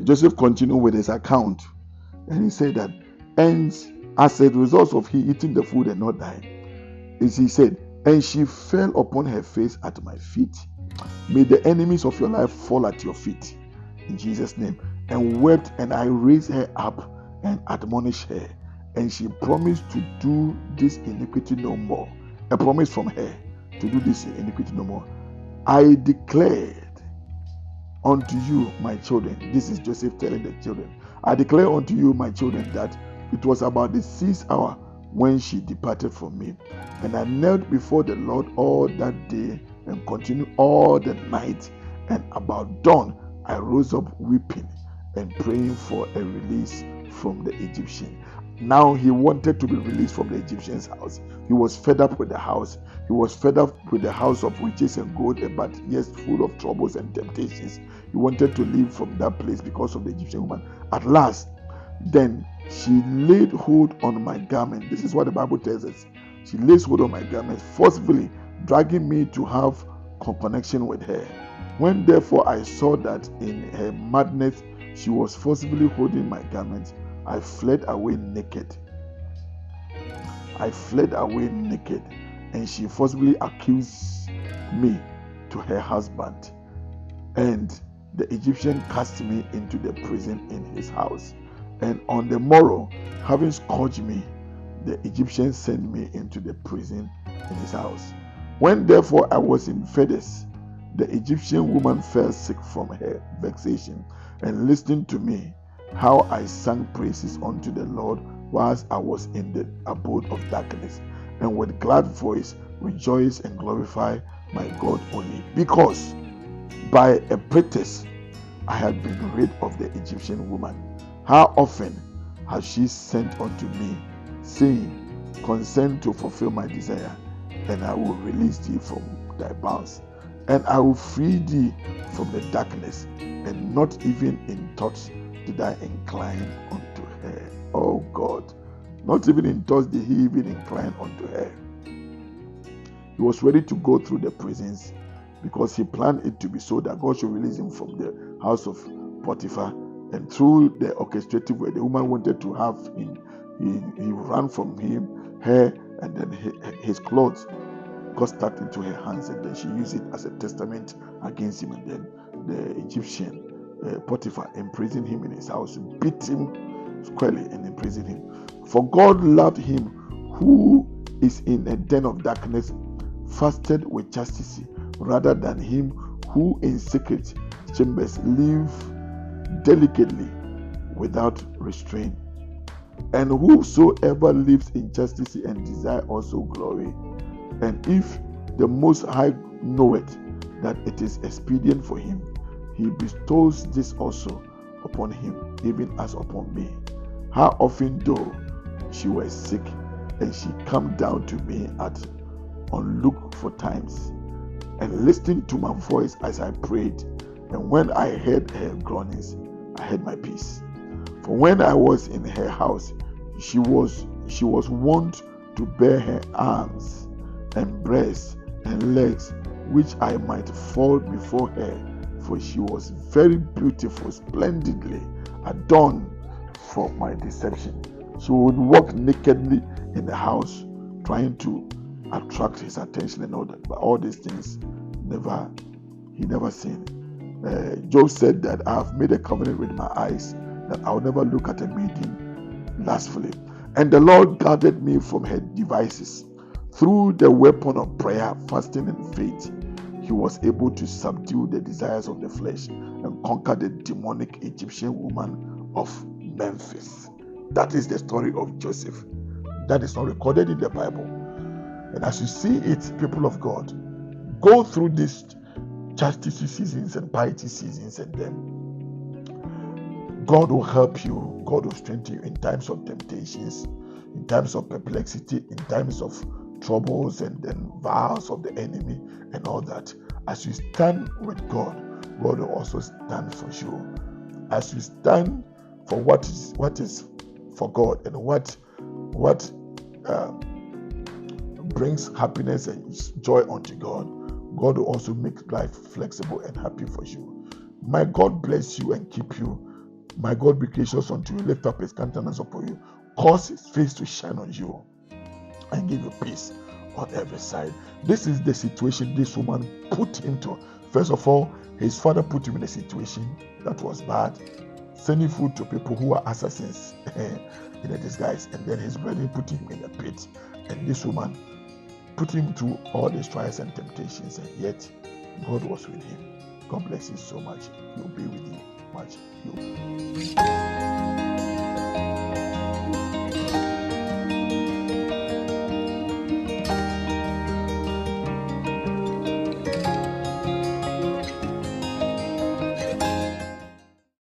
Joseph continued with his account, and he said that, and as a result of he eating the food and not dying, is he said, and she fell upon her face at my feet. May the enemies of your life fall at your feet in Jesus' name. And wept, and I raised her up and admonished her, and she promised to do this iniquity no more. A promise from her to do this iniquity no more. I declared unto you, my children. This is Joseph telling the children. I declare unto you, my children, that it was about the 6th hour when she departed from me. And I knelt before the Lord all that day and continued all the night. And about dawn, I rose up weeping and praying for a release from the Egyptian. Now he wanted to be released from the Egyptian's house. He was fed up with the house. He was fed up with the house of riches and gold, but yes, full of troubles and temptations. He wanted to leave from that place because of the Egyptian woman. At last, then she laid hold on my garment. This is what the Bible tells us. She lays hold on my garment, forcefully dragging me to have connection with her. When therefore I saw that in her madness she was forcibly holding my garment, I fled away naked. And she forcibly accused me to her husband. And the Egyptian cast me into the prison in his house. And on the morrow, having scourged me, the Egyptian sent me into the prison in his house. When therefore I was in fetters, the Egyptian woman fell sick from her vexation, and listened to me, how I sang praises unto the Lord whilst I was in the abode of darkness, and with glad voice rejoice and glorify my God only, because by a pretext I had been rid of the Egyptian woman. How often has she sent unto me, saying, consent to fulfill my desire, and I will release thee from thy bonds, and I will free thee from the darkness. And not even in thoughts did I incline unto her. Oh God, not even in thoughts did he even incline unto her. He was ready to go through the prisons because he planned it to be so that God should release him from the house of Potiphar. And through the orchestrative way, the woman wanted to have him. He ran from her, and then his clothes got stuck into her hands, and then she used it as a testament against him. And then the Egyptian Potiphar imprisoned him in his house, beat him squarely, and imprisoned him. For God loved him who is in a den of darkness, fasted with chastity, rather than him who in secret chambers live delicately without restraint. And whosoever lives in chastity and desire also glory. And if the Most High knoweth that it is expedient for him, he bestows this also upon him, even as upon me. How often though she was sick, and she come down to me at unlooked for times, and listened to my voice as I prayed, and when I heard her groanings, I had my peace. For when I was in her house, she was wont to bear her arms and breasts and legs, which I might fall before her, for she was very beautiful, splendidly adorned for my deception. She would walk nakedly in the house, trying to attract his attention and all that. But all these things, he never seen. Job said that I have made a covenant with my eyes that I will never look at a maiden lustfully. And the Lord guarded me from her devices. Through the weapon of prayer, fasting, and faith, he was able to subdue the desires of the flesh and conquer the demonic Egyptian woman of Memphis. That is the story of Joseph. That is not recorded in the Bible. And as you see it, people of God, go through these chastity seasons and piety seasons, and then God will help you. God will strengthen you in times of temptations, in times of perplexity, in times of troubles, and then vows of the enemy and all that. As you stand with God, God will also stand for you. As you stand for what is for God, and what brings happiness and joy unto God, God will also make life flexible and happy for you. May God bless you and keep you. My God be gracious unto you, lift up his countenance upon you, cause his face to shine on you, and give you peace on every side. This is the situation this woman put him to. First of all, his father put him in a situation that was bad, sending food to people who are assassins in a disguise, and then his brother put him in a pit, and this woman put him through all these trials and temptations, and yet God was with him. God bless you so much. He'll be with you much.